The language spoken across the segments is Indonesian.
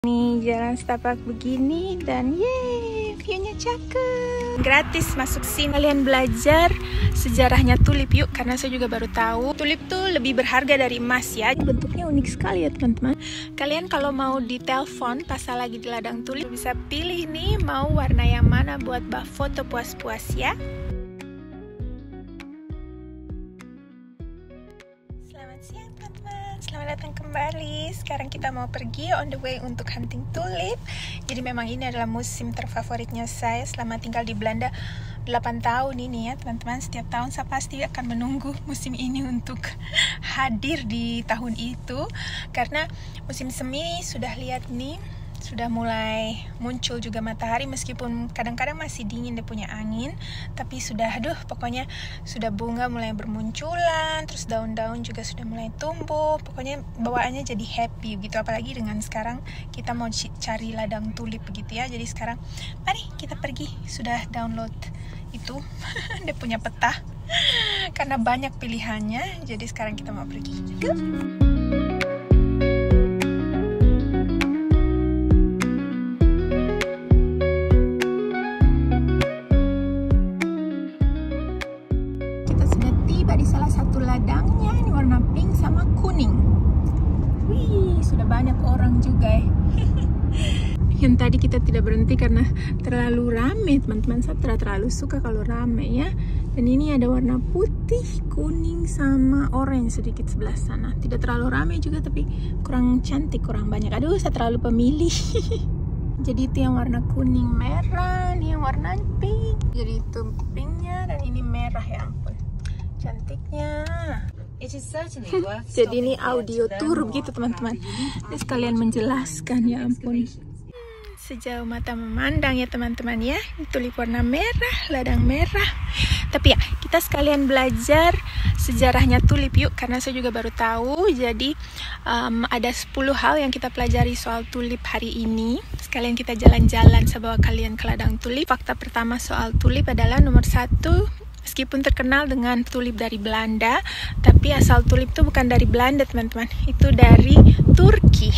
Nih jalan setapak begini dan yeay, viewnya cakep. Gratis masuk sini. Kalian belajar sejarahnya tulip yuk, karena saya juga baru tahu tulip tuh lebih berharga dari emas ya. Bentuknya unik sekali ya teman-teman. Kalian kalau mau ditelepon pas lagi di ladang tulip bisa pilih nih mau warna yang mana buat foto puas-puas ya. Selamat siang teman-teman, selamat datang kembali. Sekarang kita mau pergi on the way untuk hunting tulip. Jadi memang ini adalah musim terfavoritnya saya selama tinggal di Belanda 8 tahun ini ya teman-teman. Setiap tahun saya pasti akan menunggu musim ini untuk hadir di tahun itu. Karena musim semi sudah lihat nih, sudah mulai muncul juga matahari, meskipun kadang-kadang masih dingin dia punya angin, tapi sudah pokoknya sudah bunga mulai bermunculan, terus daun-daun juga sudah mulai tumbuh, pokoknya bawaannya jadi happy gitu. Apalagi dengan sekarang kita mau cari ladang tulip begitu ya. Jadi sekarang mari kita pergi, sudah download itu dia punya peta karena banyak pilihannya. Jadi sekarang kita mau pergi. Go! Di salah satu ladangnya, ini warna pink sama kuning. Wih, sudah banyak orang juga ya. Yang tadi kita tidak berhenti karena terlalu rame teman-teman. Saya terlalu suka kalau rame ya. Dan ini ada warna putih, kuning sama orange sedikit sebelah sana. Tidak terlalu rame juga tapi kurang cantik, kurang banyak. Aduh, saya terlalu pemilih. Jadi itu yang warna kuning merah, ini yang warna pink. Jadi itu pinknya dan ini merah, ya ampun. Cantiknya. Jadi ini audio tour gitu teman-teman. Ini sekalian menjelaskan, ya ampun. Sejauh mata memandang ya teman-teman ya. Tulip warna merah, ladang merah. Tapi ya kita sekalian belajar sejarahnya tulip yuk, karena saya juga baru tahu. Jadi ada 10 hal yang kita pelajari soal tulip hari ini. Sekalian kita jalan-jalan, saya bawa kalian ke ladang tulip. Fakta pertama soal tulip adalah nomor 1. Meskipun terkenal dengan tulip dari Belanda, tapi asal tulip itu bukan dari Belanda teman-teman, itu dari Turki.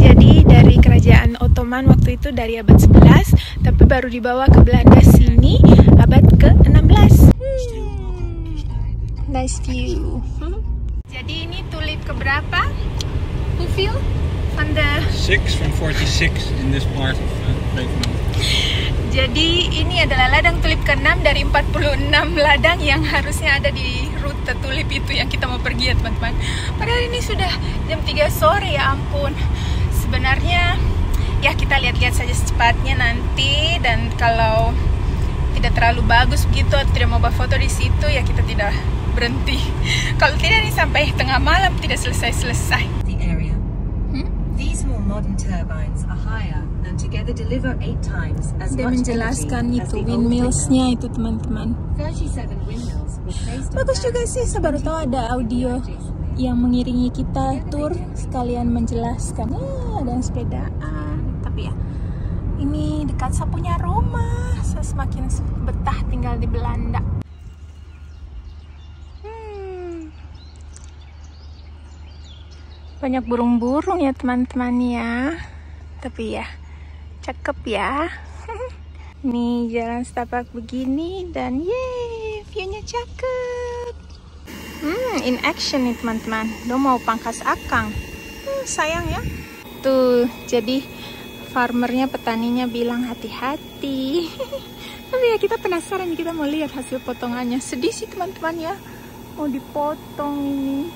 Jadi dari kerajaan Ottoman waktu itu dari abad 11, tapi baru dibawa ke Belanda sini abad ke-16. Nice view. Jadi ini tulip keberapa? Who feel? From the 6 from 46 in this part of Beverland. Jadi ini adalah ladang tulip ke-6 dari 46 ladang yang harusnya ada di rute tulip itu yang kita mau pergi ya teman-teman. Padahal ini sudah jam 3 sore, ya ampun. Sebenarnya ya kita lihat-lihat saja secepatnya nanti, dan kalau tidak terlalu bagus begitu atau tidak mau foto di situ ya kita tidak berhenti. Kalau tidak nih sampai tengah malam tidak selesai-selesai. These more modern turbines are higher and together deliver 8 times as Dia much menjelaskan energy as itu the windmillsnya itu teman-teman. 37 windmills were placed on Bagus juga sih, saya baru tahu ada audio yang mengiringi kita tour sekalian menjelaskan. Ada yang sepedaan, tapi ya ini dekat saya punya rumah. Saya semakin betah tinggal di Belanda. Banyak burung-burung ya teman-teman ya. Tapi ya cakep ya. Nih jalan setapak begini dan yeay, viewnya cakep. In action nih teman-teman. Dia mau pangkas akang. Sayang ya. Tuh, jadi farmernya, petaninya bilang hati-hati. Tapi ya kita penasaran, kita mau lihat hasil potongannya. Sedih sih teman-teman ya. Mau dipotong ini.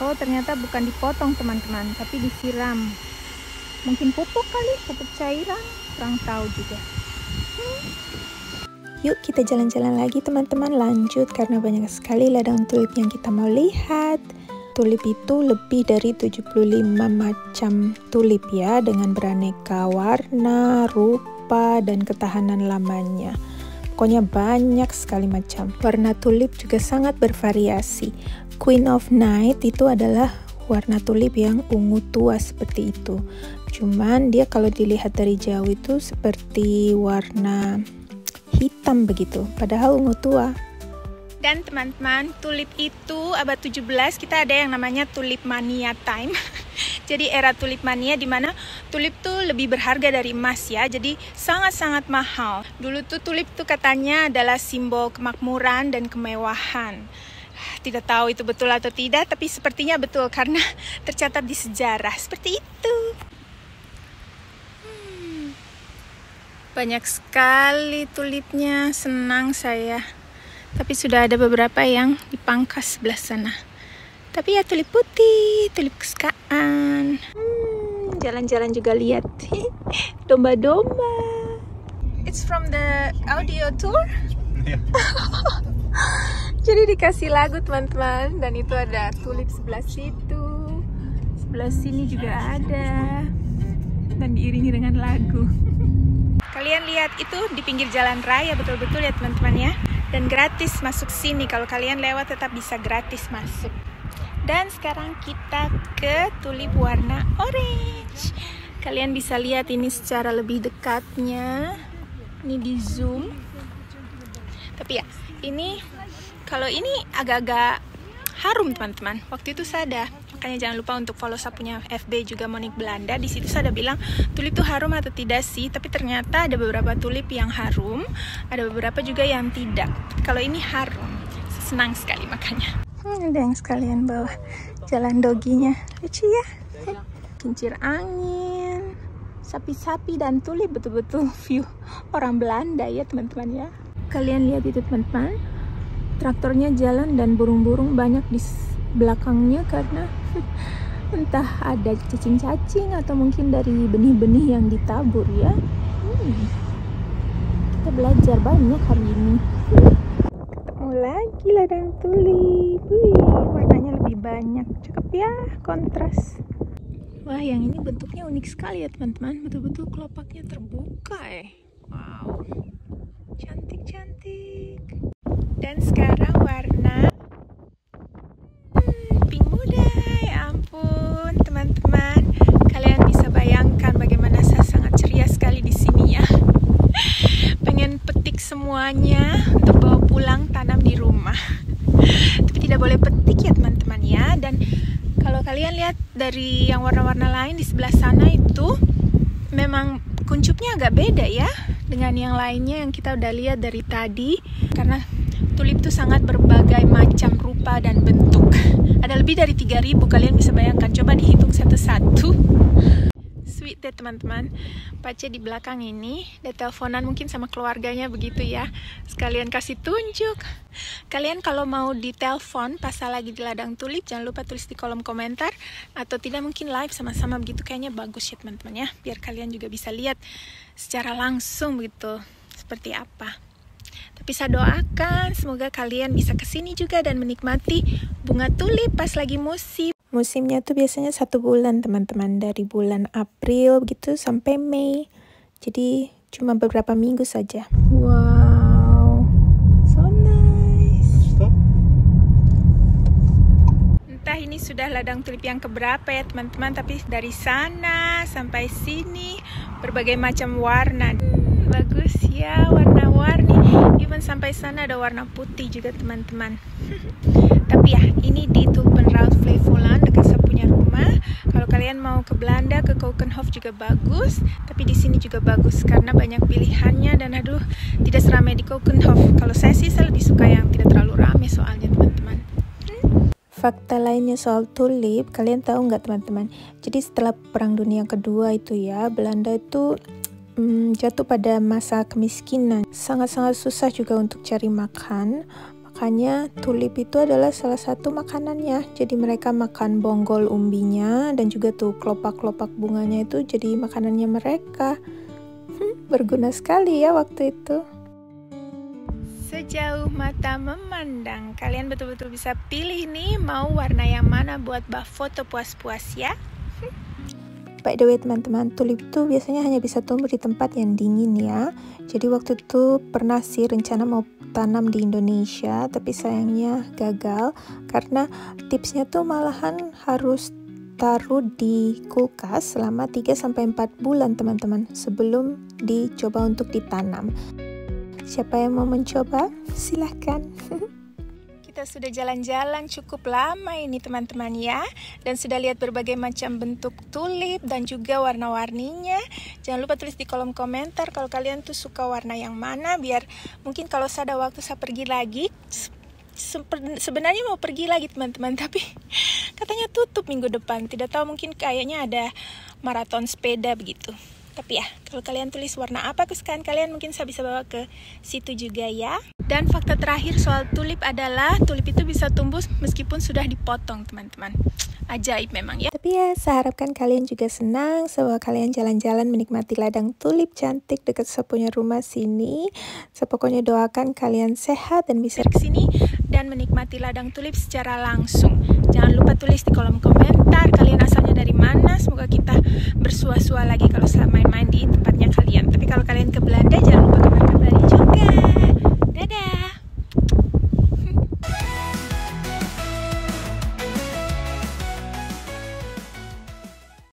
Oh ternyata bukan dipotong teman-teman, tapi disiram. Mungkin pupuk kali, pupuk cairan, kurang tahu juga. Yuk kita jalan-jalan lagi teman-teman, lanjut karena banyak sekali ladang tulip yang kita mau lihat. Tulip itu lebih dari 75 macam tulip ya, dengan beraneka warna, rupa, dan ketahanan lamanya. Pokoknya banyak sekali macam. Warna tulip juga sangat bervariasi. Queen of Night itu adalah warna tulip yang ungu tua seperti itu. Cuman dia kalau dilihat dari jauh itu seperti warna hitam begitu, padahal ungu tua. Dan teman-teman, tulip itu abad 17 kita ada yang namanya tulip mania time. Jadi era tulip mania di mana tulip tuh lebih berharga dari emas ya. Jadi sangat-sangat mahal. Dulu tuh tulip tuh katanya adalah simbol kemakmuran dan kemewahan. Tidak tahu itu betul atau tidak, tapi sepertinya betul karena tercatat di sejarah seperti itu. Banyak sekali tulipnya, senang saya. Tapi sudah ada beberapa yang dipangkas sebelah sana. Tapi ya tulip putih, tulip kesukaan. Jalan-jalan juga lihat domba-domba. It's from the audio tour. Yeah. Jadi dikasih lagu teman-teman, dan itu ada tulip sebelah situ, sebelah sini juga ada, dan diiringi dengan lagu. Kalian lihat itu di pinggir jalan raya betul-betul ya teman-teman ya. Dan gratis masuk sini, kalau kalian lewat tetap bisa gratis masuk. Dan sekarang kita ke tulip warna orange. Kalian bisa lihat ini secara lebih dekatnya. Ini di zoom. Tapi ya, ini kalau ini agak-agak harum teman-teman. Waktu itu saya ada, makanya jangan lupa untuk follow saya punya FB juga Monique Belanda. Di situ saya ada bilang tulip itu harum atau tidak sih, tapi ternyata ada beberapa tulip yang harum, ada beberapa juga yang tidak. Kalau ini harum, senang sekali makanya. Ada yang sekalian bawa jalan doginya, lucu ya. Kincir angin, sapi-sapi dan tulip, betul-betul view orang Belanda ya teman-teman ya. Kalian lihat itu teman-teman, traktornya jalan dan burung-burung banyak di belakangnya karena entah ada cacing-cacing atau mungkin dari benih-benih yang ditabur ya. Kita belajar banyak hari ini. Ketemu lagi ladang tulip. Warnanya lebih banyak, cakep ya, kontras. Wah, yang ini bentuknya unik sekali ya teman-teman. Betul-betul kelopaknya terbuka Wow, cantik-cantik. Dan sekarang warna pink muda. Ya ampun teman-teman, kalian bisa bayangkan bagaimana saya sangat ceria sekali di sini ya. Pengen petik semuanya untuk bawa pulang tanam di rumah. Tapi tidak boleh petik ya teman-teman ya. Dan kalau kalian lihat dari yang warna-warna lain di sebelah sana itu memang kuncupnya agak beda ya dengan yang lainnya yang kita udah lihat dari tadi. Karena tulip itu sangat berbagai macam rupa dan bentuk. Ada lebih dari 3.000, kalian bisa bayangkan. Coba dihitung satu-satu. Sweet deh teman-teman. Pace di belakang ini, dia teleponan mungkin sama keluarganya begitu ya. Sekalian kasih tunjuk. Kalian kalau mau ditelepon pas lagi di ladang tulip, jangan lupa tulis di kolom komentar. Atau tidak mungkin live sama-sama begitu, kayaknya bagus ya teman-teman ya. Biar kalian juga bisa lihat secara langsung begitu seperti apa. Tapi saya doakan semoga kalian bisa kesini juga dan menikmati bunga tulip pas lagi musim. Musimnya tuh biasanya 1 bulan teman-teman, dari bulan April begitu sampai Mei. Jadi cuma beberapa minggu saja. Wow, so nice. Stop. Entah ini sudah ladang tulip yang keberapa ya teman-teman, tapi dari sana sampai sini berbagai macam warna. Bagus ya warna-warni. Even sampai sana ada warna putih juga teman-teman. Tapi ya, ini di Tulpenraad Flevoland dekat saya punya rumah. Kalau kalian mau ke Belanda, ke Keukenhof juga bagus. Tapi di sini juga bagus karena banyak pilihannya dan aduh, tidak seramai di Keukenhof. Kalau saya sih saya lebih suka yang tidak terlalu ramai soalnya teman-teman. Fakta lainnya soal tulip, kalian tahu nggak teman-teman? Jadi setelah Perang Dunia Kedua itu ya, Belanda itu jatuh pada masa kemiskinan. Sangat-sangat susah juga untuk cari makan. Makanya tulip itu adalah salah satu makanannya. Jadi mereka makan bonggol umbinya dan juga tuh kelopak-kelopak bunganya itu jadi makanannya mereka. Berguna sekali ya waktu itu. Sejauh mata memandang, kalian betul-betul bisa pilih nih mau warna yang mana buat foto puas-puas ya. By the way teman-teman, tulip itu biasanya hanya bisa tumbuh di tempat yang dingin ya. Jadi waktu itu pernah sih rencana mau tanam di Indonesia, tapi sayangnya gagal karena tipsnya tuh malahan harus taruh di kulkas selama 3-4 bulan teman-teman sebelum dicoba untuk ditanam. Siapa yang mau mencoba? Silahkan. Kita sudah jalan-jalan cukup lama ini teman-teman ya, dan sudah lihat berbagai macam bentuk tulip dan juga warna-warninya. Jangan lupa tulis di kolom komentar kalau kalian tuh suka warna yang mana, biar mungkin kalau saya ada waktu saya pergi lagi. Sebenarnya mau pergi lagi teman-teman, tapi katanya tutup minggu depan. Tidak tahu, mungkin kayaknya ada maraton sepeda begitu. Tapi ya, kalau kalian tulis warna apa kesukaan kalian, mungkin saya bisa bawa ke situ juga ya. Dan fakta terakhir soal tulip adalah tulip itu bisa tumbuh meskipun sudah dipotong teman-teman. Ajaib memang ya. Tapi ya, saya harapkan kalian juga senang bahwa kalian jalan-jalan menikmati ladang tulip cantik dekat saya punya rumah sini. Saya pokoknya doakan kalian sehat dan bisa ke sini dan menikmati ladang tulip secara langsung. Jangan lupa tulis di kolom komentar kalian asalnya dari mana. Semoga kita bersua-sua lagi kalau selama main-main di tempatnya kalian. Tapi kalau kalian ke Belanda, jangan